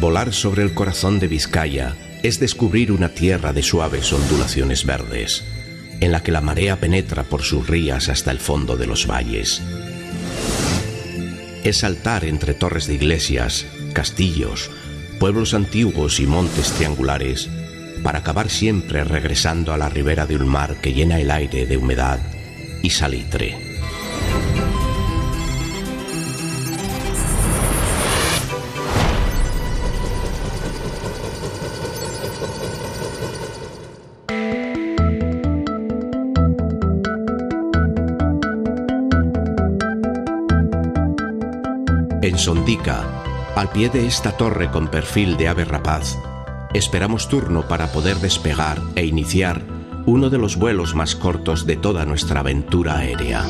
Volar sobre el corazón de Vizcaya es descubrir una tierra de suaves ondulaciones verdes, en la que la marea penetra por sus rías hasta el fondo de los valles. Es saltar entre torres de iglesias, castillos, pueblos antiguos y montes triangulares, para acabar siempre regresando a la ribera de un mar que llena el aire de humedad y salitre. En Sondica, al pie de esta torre con perfil de ave rapaz, esperamos turno para poder despegar e iniciar uno de los vuelos más cortos de toda nuestra aventura aérea.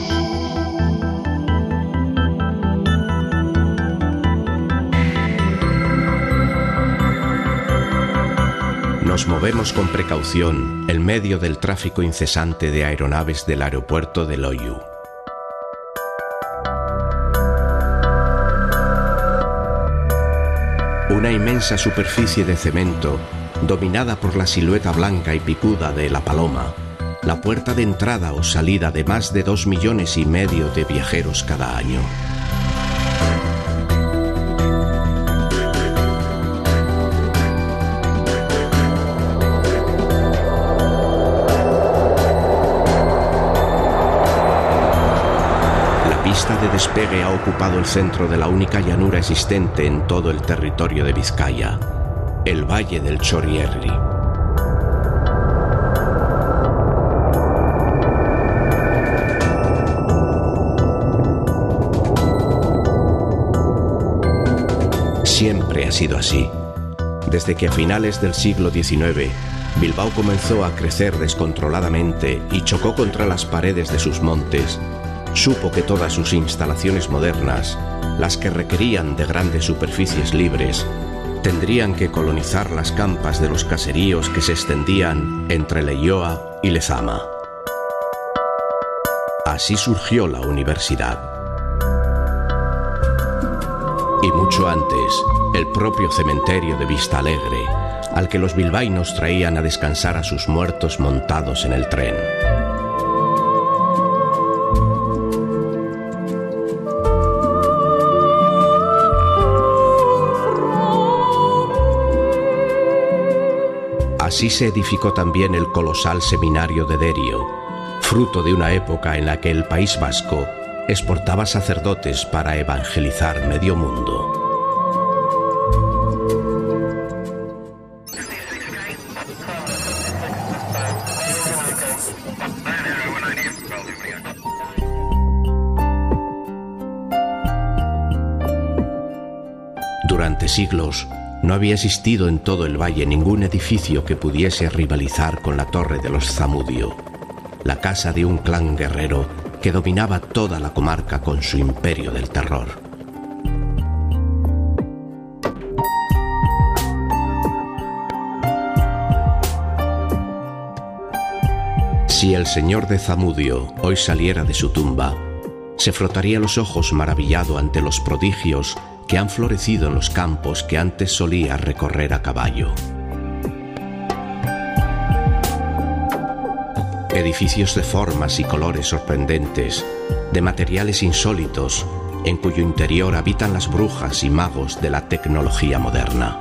Nos movemos con precaución en medio del tráfico incesante de aeronaves del aeropuerto de Loiu. Una inmensa superficie de cemento, dominada por la silueta blanca y picuda de la paloma, la puerta de entrada o salida de más de 2,5 millones de viajeros cada año. La pista de despegue ha ocupado el centro de la única llanura existente en todo el territorio de Vizcaya, el Valle del Chorierri. Siempre ha sido así. Desde que a finales del siglo XIX, Bilbao comenzó a crecer descontroladamente y chocó contra las paredes de sus montes, supo que todas sus instalaciones modernas, las que requerían de grandes superficies libres, tendrían que colonizar las campas de los caseríos que se extendían entre Leioa y Lezama. Así surgió la universidad. Y mucho antes, el propio cementerio de Vista Alegre, al que los bilbaínos traían a descansar a sus muertos montados en el tren. Así se edificó también el colosal seminario de Derio, fruto de una época en la que el País Vasco exportaba sacerdotes para evangelizar medio mundo. Durante siglos, no había existido en todo el valle ningún edificio que pudiese rivalizar con la Torre de los Zamudio, la casa de un clan guerrero que dominaba toda la comarca con su imperio del terror. Si el señor de Zamudio hoy saliera de su tumba, se frotaría los ojos maravillado ante los prodigios que han florecido en los campos que antes solía recorrer a caballo. Edificios de formas y colores sorprendentes, de materiales insólitos, en cuyo interior habitan las brujas y magos de la tecnología moderna.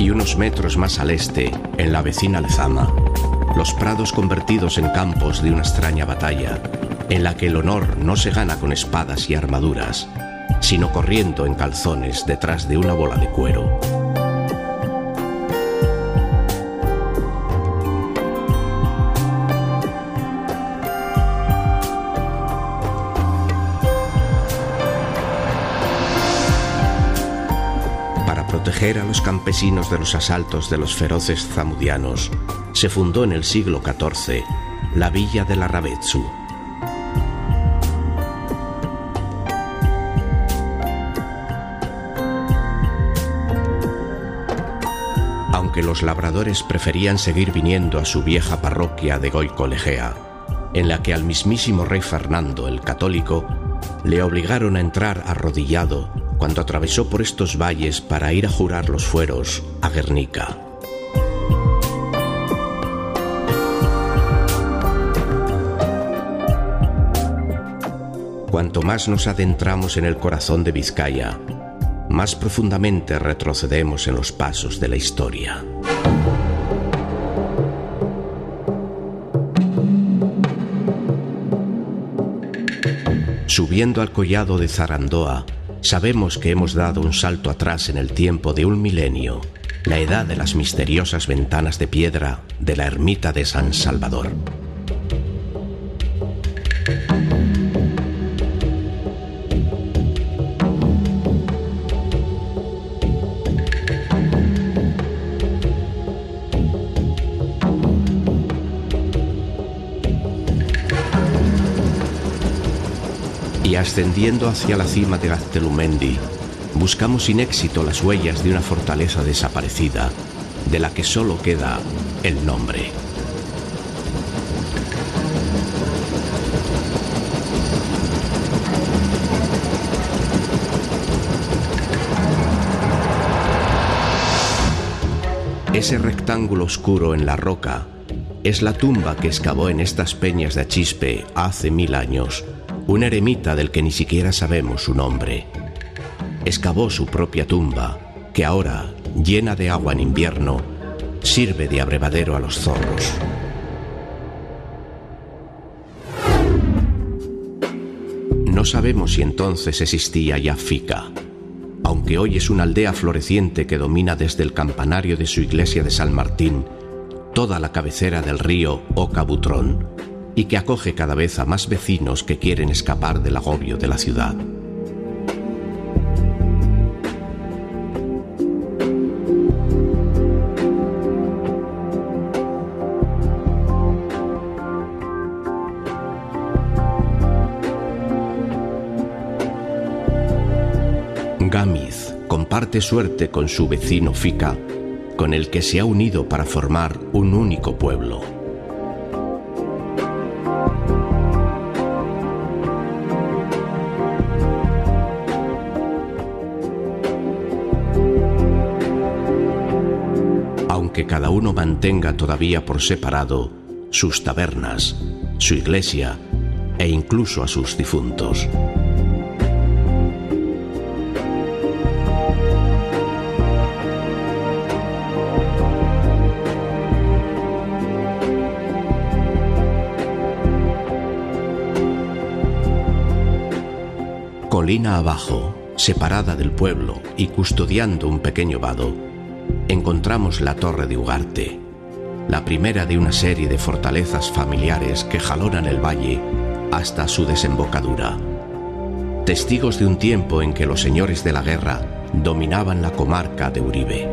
Y unos metros más al este, en la vecina Lezama, los prados convertidos en campos de una extraña batalla, en la que el honor no se gana con espadas y armaduras, sino corriendo en calzones detrás de una bola de cuero. proteger a los campesinos de los asaltos de los feroces zamudianos, se fundó en el siglo XIV la villa de Larrabetzu. Aunque los labradores preferían seguir viniendo a su vieja parroquia de Goicolegea, en la que al mismísimo rey Fernando el Católico le obligaron a entrar arrodillado cuando atravesó por estos valles para ir a jurar los fueros a Guernica. Cuanto más nos adentramos en el corazón de Vizcaya, más profundamente retrocedemos en los pasos de la historia. Subiendo al collado de Zarandoa, sabemos que hemos dado un salto atrás en el tiempo de un milenio, la edad de las misteriosas ventanas de piedra de la ermita de San Salvador. Y ascendiendo hacia la cima de Gaztelumendi, buscamos sin éxito las huellas de una fortaleza desaparecida, de la que solo queda el nombre. Ese rectángulo oscuro en la roca es la tumba que excavó en estas peñas de Achispe hace 1000 años, un eremita del que ni siquiera sabemos su nombre. Excavó su propia tumba, que ahora, llena de agua en invierno, sirve de abrevadero a los zorros. No sabemos si entonces existía ya Fica, aunque hoy es una aldea floreciente que domina desde el campanario de su iglesia de San Martín toda la cabecera del río Oca-Butrón, y que acoge cada vez a más vecinos que quieren escapar del agobio de la ciudad. Gámiz comparte suerte con su vecino Fica, con el que se ha unido para formar un único pueblo. Que cada uno mantenga todavía por separado sus tabernas, su iglesia e incluso a sus difuntos. Colina abajo, separada del pueblo y custodiando un pequeño vado, encontramos la Torre de Ugarte, la primera de una serie de fortalezas familiares que jalonan el valle hasta su desembocadura, testigos de un tiempo en que los señores de la guerra dominaban la comarca de Uribe.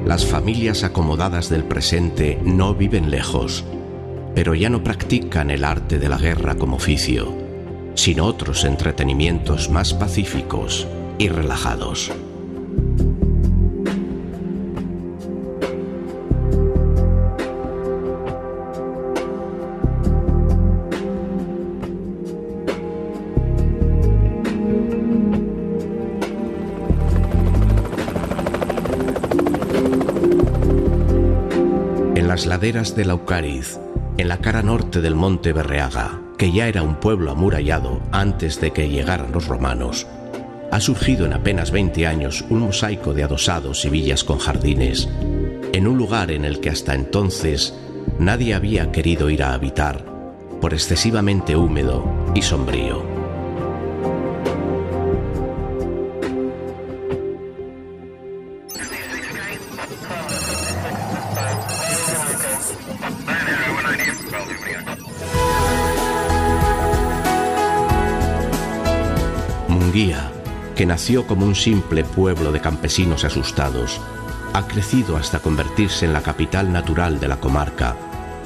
Las familias acomodadas del presente no viven lejos, pero ya no practican el arte de la guerra como oficio, sino otros entretenimientos más pacíficos y relajados. En las laderas de Laucariz, en la cara norte del monte Berreaga, que ya era un pueblo amurallado antes de que llegaran los romanos, ha surgido en apenas 20 años un mosaico de adosados y villas con jardines, en un lugar en el que hasta entonces nadie había querido ir a habitar, por excesivamente húmedo y sombrío. Munguía, que nació como un simple pueblo de campesinos asustados, ha crecido hasta convertirse en la capital natural de la comarca,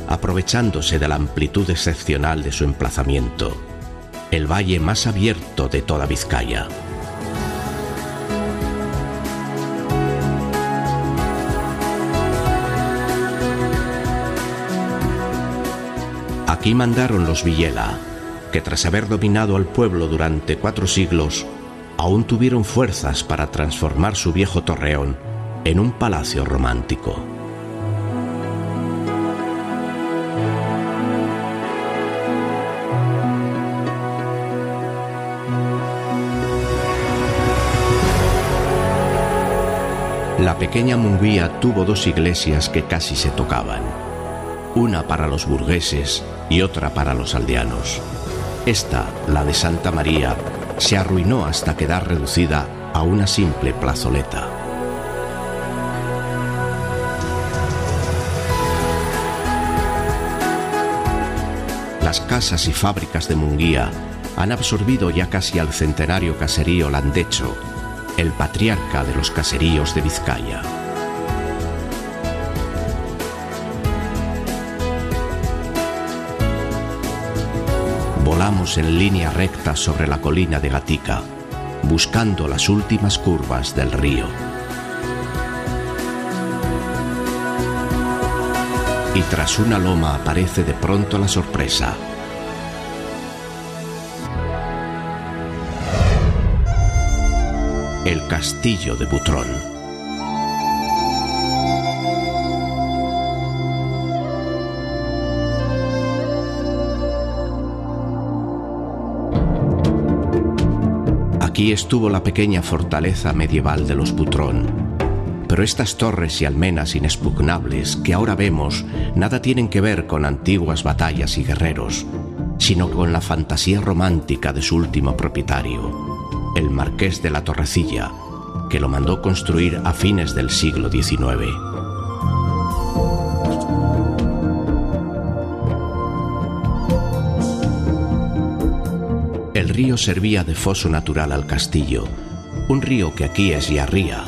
aprovechándose de la amplitud excepcional de su emplazamiento, el valle más abierto de toda Vizcaya. Aquí mandaron los Villela, que tras haber dominado al pueblo durante 4 siglos, aún tuvieron fuerzas para transformar su viejo torreón en un palacio romántico. La pequeña Munguía tuvo 2 iglesias que casi se tocaban, una para los burgueses y otra para los aldeanos. Esta, la de Santa María, se arruinó hasta quedar reducida a una simple plazoleta. Las casas y fábricas de Munguía han absorbido ya casi al centenario caserío Landecho, el patriarca de los caseríos de Vizcaya. Volamos en línea recta sobre la colina de Gatica, buscando las últimas curvas del río. Y tras una loma aparece de pronto la sorpresa. El castillo de Butrón. Aquí estuvo la pequeña fortaleza medieval de los Butrón, pero estas torres y almenas inexpugnables que ahora vemos nada tienen que ver con antiguas batallas y guerreros, sino con la fantasía romántica de su último propietario, el marqués de la Torrecilla, que lo mandó construir a fines del siglo XIX. El río servía de foso natural al castillo, un río que aquí es Yarría,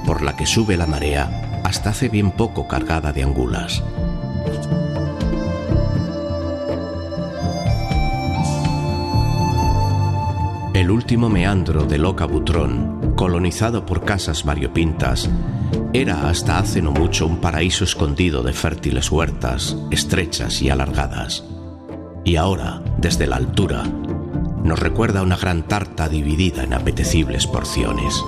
por la que sube la marea hasta hace bien poco cargada de angulas. El último meandro del Oca Butrón, colonizado por casas variopintas, era hasta hace no mucho un paraíso escondido de fértiles huertas, estrechas y alargadas. Y ahora, desde la altura, nos recuerda una gran tarta dividida en apetecibles porciones.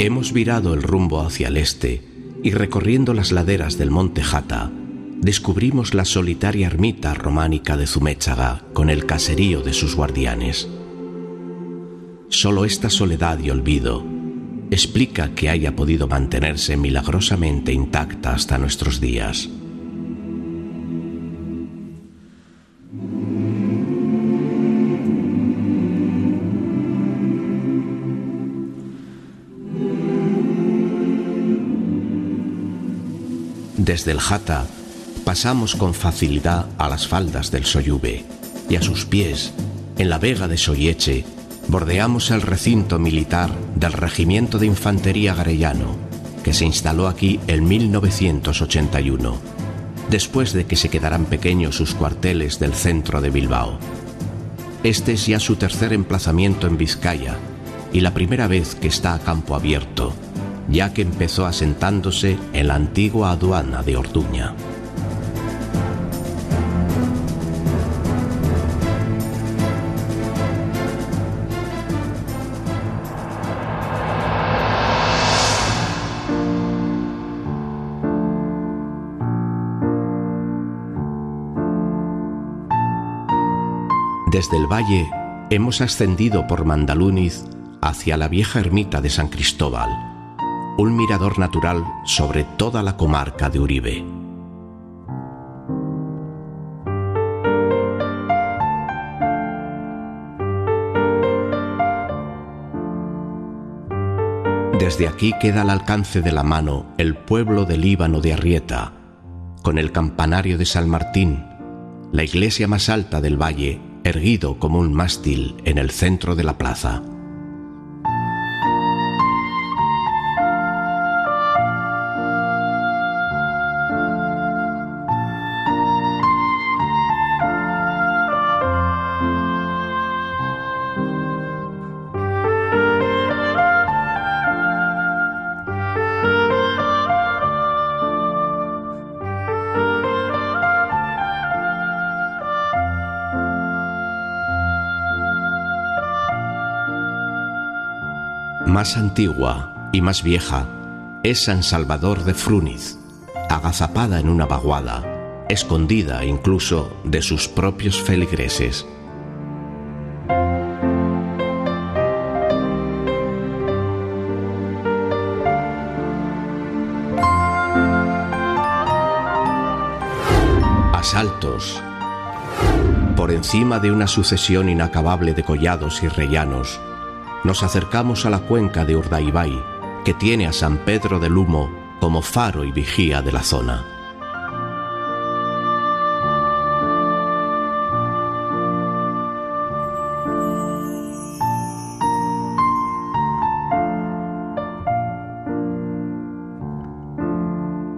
Hemos virado el rumbo hacia el este y recorriendo las laderas del monte Jata, descubrimos la solitaria ermita románica de Zuméchaga con el caserío de sus guardianes. Solo esta soledad y olvido explica que haya podido mantenerse milagrosamente intacta hasta nuestros días. Desde el Jata pasamos con facilidad a las faldas del Soyube y a sus pies, en la vega de Soyeche, bordeamos el recinto militar del Regimiento de Infantería Garellano, que se instaló aquí en 1981, después de que se quedaran pequeños sus cuarteles del centro de Bilbao. Este es ya su tercer emplazamiento en Vizcaya y la primera vez que está a campo abierto, ya que empezó asentándose en la antigua aduana de Orduña. Desde el valle hemos ascendido por Mandalúniz hacia la vieja ermita de San Cristóbal, un mirador natural sobre toda la comarca de Uribe. Desde aquí queda al alcance de la mano el pueblo del Líbano de Arrieta, con el campanario de San Martín, la iglesia más alta del valle, erguido como un mástil en el centro de la plaza. Más antigua y más vieja es San Salvador de Frúniz, agazapada en una vaguada, escondida incluso de sus propios feligreses. Asaltos. Por encima de una sucesión inacabable de collados y rellanos, nos acercamos a la cuenca de Urdaibai, que tiene a San Pedro del Humo como faro y vigía de la zona.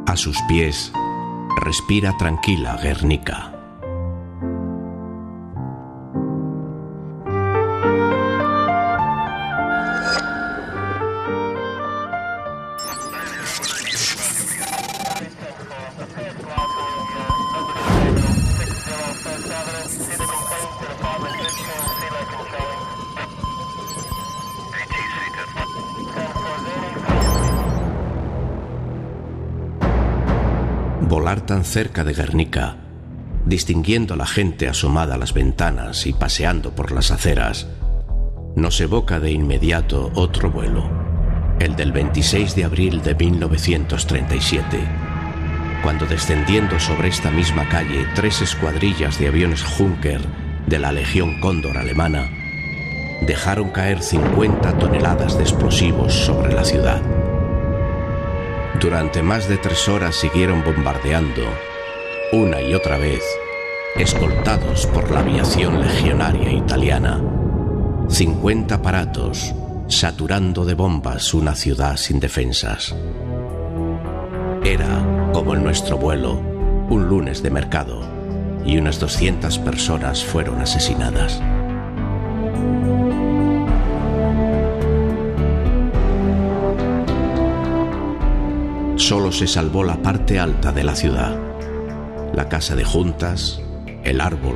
A sus pies, respira tranquila Guernica. Volar tan cerca de Guernica, distinguiendo a la gente asomada a las ventanas y paseando por las aceras, nos evoca de inmediato otro vuelo, el del 26 de abril de 1937, cuando descendiendo sobre esta misma calle 3 escuadrillas de aviones Junker de la Legión Cóndor alemana dejaron caer 50 toneladas de explosivos sobre la ciudad. Durante más de 3 horas siguieron bombardeando, una y otra vez, escoltados por la aviación legionaria italiana, 50 aparatos, saturando de bombas una ciudad sin defensas. Era, como en nuestro vuelo, un lunes de mercado, y unas 200 personas fueron asesinadas. Solo se salvó la parte alta de la ciudad, la casa de juntas, el árbol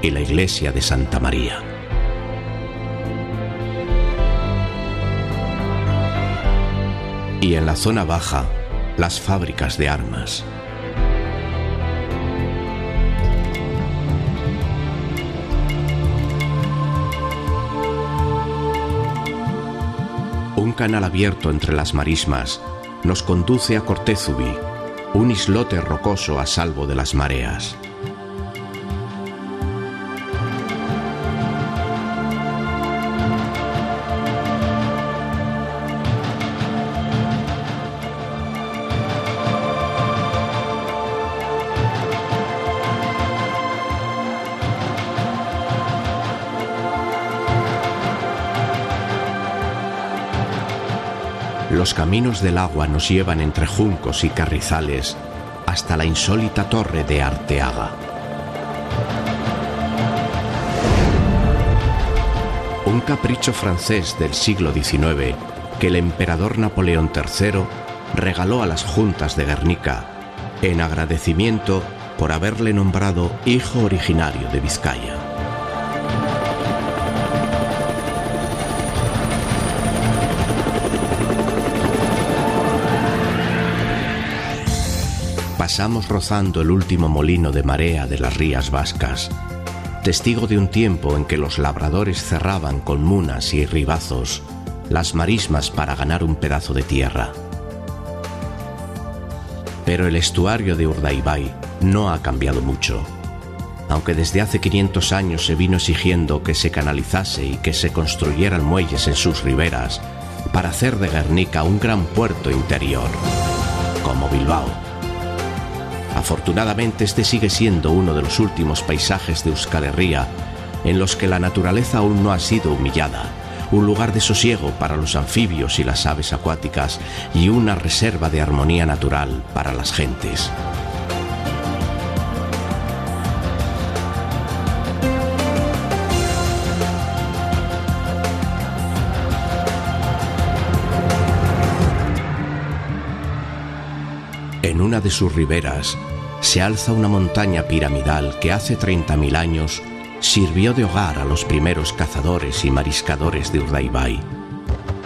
y la iglesia de Santa María. Y en la zona baja, las fábricas de armas. Un canal abierto entre las marismas nos conduce a Cortezubi, un islote rocoso a salvo de las mareas. Los caminos del agua nos llevan entre juncos y carrizales hasta la insólita torre de Arteaga. Un capricho francés del siglo XIX que el emperador Napoleón III regaló a las juntas de Guernica en agradecimiento por haberle nombrado hijo originario de Vizcaya. Pasamos rozando el último molino de marea de las Rías Vascas, testigo de un tiempo en que los labradores cerraban con munas y ribazos las marismas para ganar un pedazo de tierra. Pero el estuario de Urdaibai no ha cambiado mucho, aunque desde hace 500 años se vino exigiendo que se canalizase y que se construyeran muelles en sus riberas para hacer de Guernica un gran puerto interior, como Bilbao. Afortunadamente, este sigue siendo uno de los últimos paisajes de Euskal Herria en los que la naturaleza aún no ha sido humillada, un lugar de sosiego para los anfibios y las aves acuáticas y una reserva de armonía natural para las gentes. En una de sus riberas se alza una montaña piramidal que hace 30.000 años sirvió de hogar a los primeros cazadores y mariscadores de Urdaibai.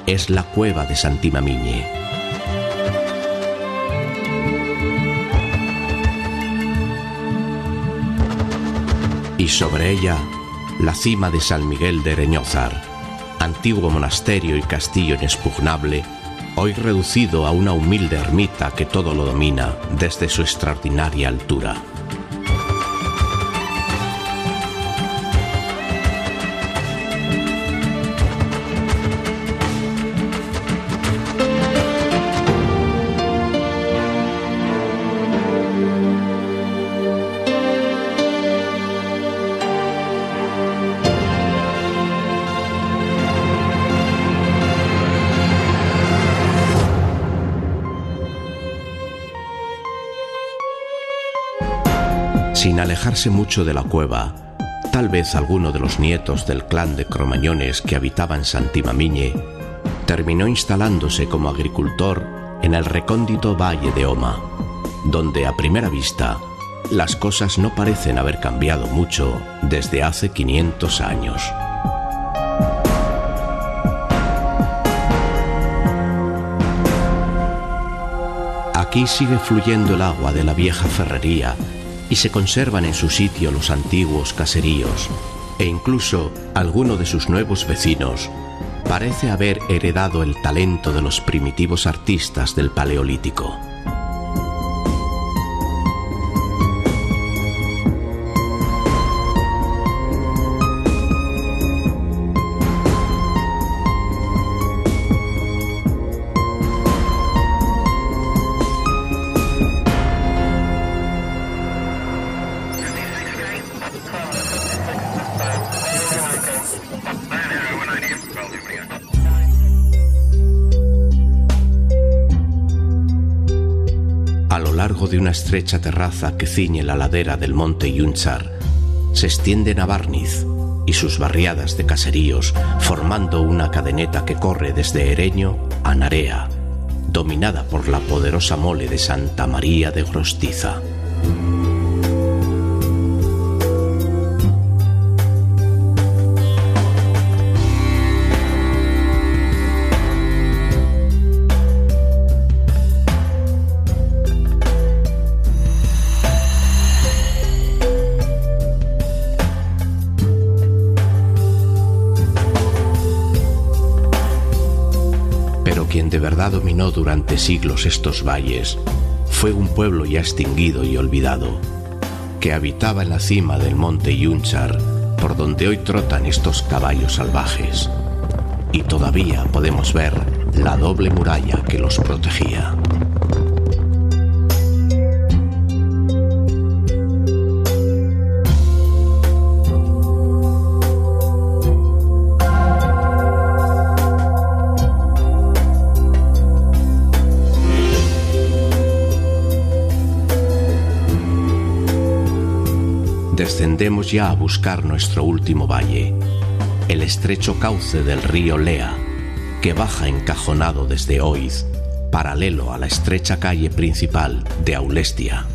Es la cueva de Santimamiñe. Y sobre ella, la cima de San Miguel de Ereñózar, antiguo monasterio y castillo inexpugnable, hoy reducido a una humilde ermita que todo lo domina desde su extraordinaria altura. Sin alejarse mucho de la cueva, tal vez alguno de los nietos del clan de cromañones que habitaban Santimamiñe terminó instalándose como agricultor en el recóndito valle de Oma, donde a primera vista las cosas no parecen haber cambiado mucho desde hace 500 años. Aquí sigue fluyendo el agua de la vieja ferrería y se conservan en su sitio los antiguos caseríos, e incluso alguno de sus nuevos vecinos parece haber heredado el talento de los primitivos artistas del Paleolítico. De una estrecha terraza que ciñe la ladera del monte Yunchar, se extiende Navarniz y sus barriadas de caseríos, formando una cadeneta que corre desde Ereño a Narea, dominada por la poderosa mole de Santa María de Grostiza. Quien de verdad dominó durante siglos estos valles fue un pueblo ya extinguido y olvidado, que habitaba en la cima del monte Yunchar, por donde hoy trotan estos caballos salvajes, y todavía podemos ver la doble muralla que los protegía. Descendemos ya a buscar nuestro último valle, el estrecho cauce del río Lea, que baja encajonado desde Oiz, paralelo a la estrecha calle principal de Aulestia.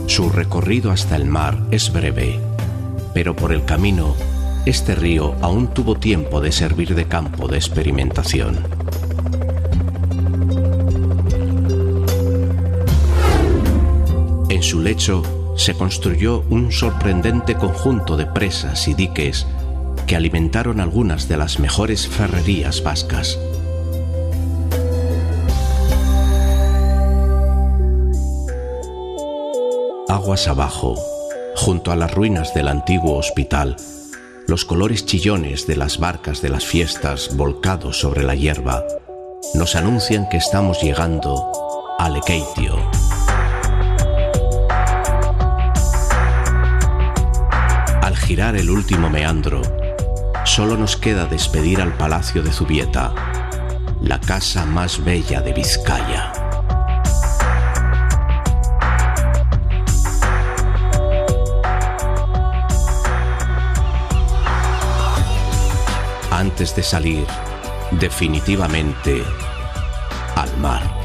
Sus recorrido hasta el mar es breve, pero por el camino, este río aún tuvo tiempo de servir de campo de experimentación. En su lecho se construyó un sorprendente conjunto de presas y diques que alimentaron algunas de las mejores ferrerías vascas. Aguas abajo, junto a las ruinas del antiguo hospital, los colores chillones de las barcas de las fiestas volcados sobre la hierba nos anuncian que estamos llegando a Lekeitio. Al girar el último meandro, solo nos queda despedir al Palacio de Zubieta, la casa más bella de Vizcaya. Antes de salir definitivamente al mar.